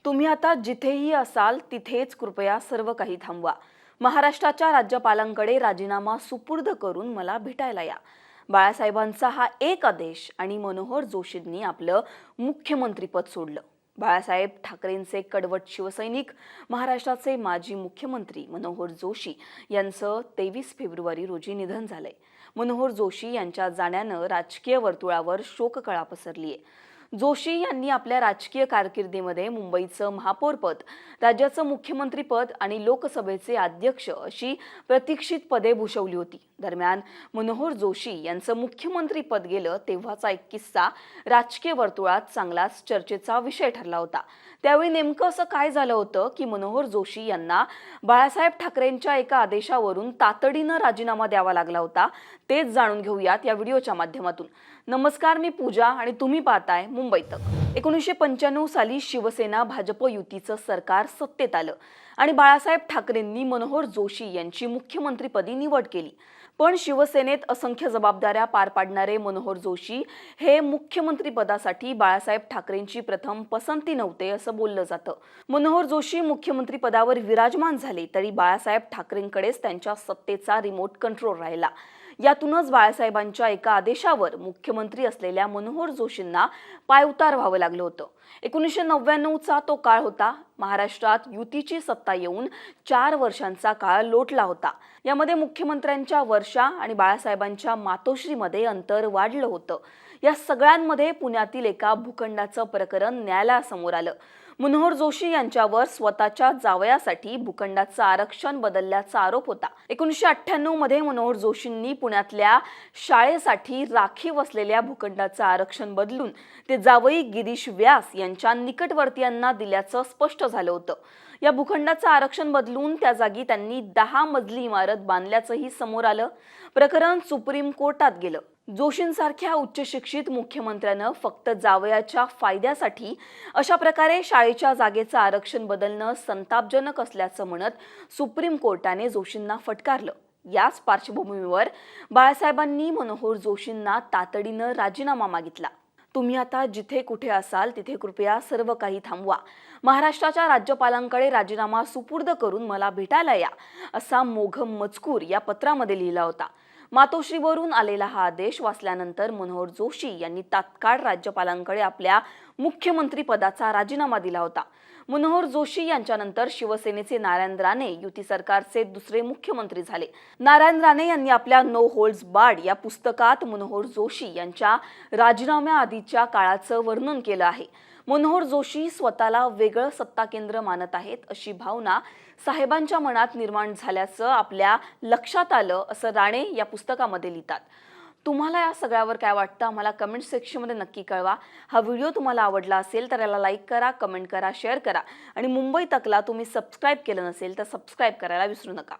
तुम्ही आता जिथेही असाल तिथेच कृपया सर्व काही थांबवा। महाराष्ट्राच्या राज्यपालांकडे राजीनामा सुपूर्द करून मला भेटायला या। बाळासाहेबांचा हा एक आदेश आणि मनोहर जोशींनी आपलं मुख्यमंत्रीपद सोडलं। बाळासाहेब ठाकरेंचे कडवट शिवसैनिक महाराष्ट्राचे माजी मुख्यमंत्री मनोहर जोशी यांचं 23 फेब्रुवारी रोजी निधन झालंय। मनोहर जोशी यांच्या जाण्यानं राजकीय वर्तुळावर शोककळा पसरली आहे। जोशी यांनी आपल्या राजकीय कारकिर्दीमध्ये मुंबईचं महापौरपद, राज्याचं मुख्यमंत्रीपद आणि लोकसभेचे अध्यक्ष अशी प्रतीक्षित पदे भूषवली होती। दरम्यान मनोहर जोशी यांचं मुख्यमंत्रीपद गेलं तेव्हाचा एक किस्सा राजकीय वर्तुळात चांगलाच चर्चेचा विषय ठरला होता। त्यावेळी नेमकं असं काय झालं होतं की मनोहर जोशी यांना बाळासाहेब ठाकरेंच्या एका आदेशावरून तातडीनं राजीनामा द्यावा लागला होता। तेच जाणून घेऊयात या व्हिडिओच्या माध्यमातून। नमस्कार, मी पूजा आणि तुम्ही पाहताय मुंबई तक। 1995 साली शिवसेना भाजप युतीचं सरकार सत्तेत आलं आणि बाळासाहेब ठाकरेंनी मनोहर जोशी यांची मुख्यमंत्रीपदी निवड केली। पण शिवसेनेत असंख्य जबाबदाऱ्या पार पाडणारे मनोहर जोशी हे मुख्यमंत्रीपदासाठी बाळासाहेब ठाकरेंची प्रथम पसंती नव्हते असं बोललं जातं। मनोहर जोशी मुख्यमंत्रीपदावर विराजमान झाले तरी बाळासाहेब ठाकरेंकडेच त्यांच्या सत्तेचा रिमोट कंट्रोल राहिला। यातूनच बाळासाहेबांच्या एका आदेशावर मुख्यमंत्री असलेल्या मनोहर जोशींना पायउतार व्हावं लागलं होतं। 1999चा तो काळ होता। महाराष्ट्रात युतीची सत्ता येऊन 4 वर्षांचा काळ लोटला होता। यामध्ये मुख्यमंत्र्यांच्या वर्षा आणि बाळासाहेबांच्या मातोश्रीमध्ये अंतर वाढलं होतं। या सगळ्यांमध्ये पुण्यातील एका भूखंडाचं प्रकरण न्यायालयासमोर आलं। मनोहर जोशी यांच्यावर स्वतःच्या जावयासाठी भूखंडाचं आरक्षण बदलल्याचा आरोप होता। 1998 मध्ये मनोहर जोशींनी पुण्यातल्या शाळेसाठी राखीव असलेल्या भूखंडाचं आरक्षण बदलून ते जावई गिरीश व्यास यांच्या निकटवर्तीयांना दिल्याचं स्पष्ट झालं होतं। या भूखंडाचं आरक्षण बदलून त्या जागी त्यांनी 10 मजली इमारत बांधल्याचंही समोर आलं। प्रकरण सुप्रीम कोर्टात गेलं। जोशींसारख्या उच्च शिक्षित मुख्यमंत्र्यानं फक्त जावयाच्या फायद्यासाठी अशा प्रकारे शाळेच्या जागेचं आरक्षण बदलणं संतापजनक असल्याचं म्हणत सुप्रीम कोर्टाने जोशींना फटकारलं। याच पार्श्वभूमीवर बाळासाहेबांनी मनोहर जोशींना तातडीनं राजीनामा मागितला। तुम्ही आता जिथे कुठे असाल तिथे कृपया सर्व काही थांबवा। महाराष्ट्राच्या राज्यपालांकडे राजीनामा सुपूर्द करून मला भेटायला या, असा मोघम मजकूर या पत्रामध्ये लिहिला होता। मातोश्रीवरून आलेला हा आदेश वाचल्यानंतर मनोहर जोशी यांनी तात्काळ राज्यपालांकडे आपल्या मुख्यमंत्री पदाचा राजीनामा दिला होता। मनोहर जोशी यांच्यानंतर शिवसेनेचे नारायण राणे युती सरकारचे दुसरे मुख्यमंत्री झाले। नारायण राणे यांनी आपल्या नो होल्ड्स बार्ड या पुस्तकात मनोहर जोशी यांच्या राजीनाम्याआधीच्या काळाचं वर्णन केलं आहे। मनोहर जोशी स्वतःला वेगळं सत्ता केंद्र मानत आहेत अशी भावना साहेबांच्या मनात निर्माण झाल्याचं आपल्या लक्षात आलं, असं राणे या पुस्तकामध्ये लिहितात। तुम्हाला या सगळ्यावर काय वाटतं आम्हाला कमेंट सेक्शनमध्ये नक्की कळवा। हा व्हिडिओ तुम्हाला आवडला असेल तर याला लाईक करा, कमेंट करा, शेअर करा आणि मुंबई तकला तुम्ही सबस्क्राईब केलं नसेल तर सबस्क्राईब करायला विसरू नका।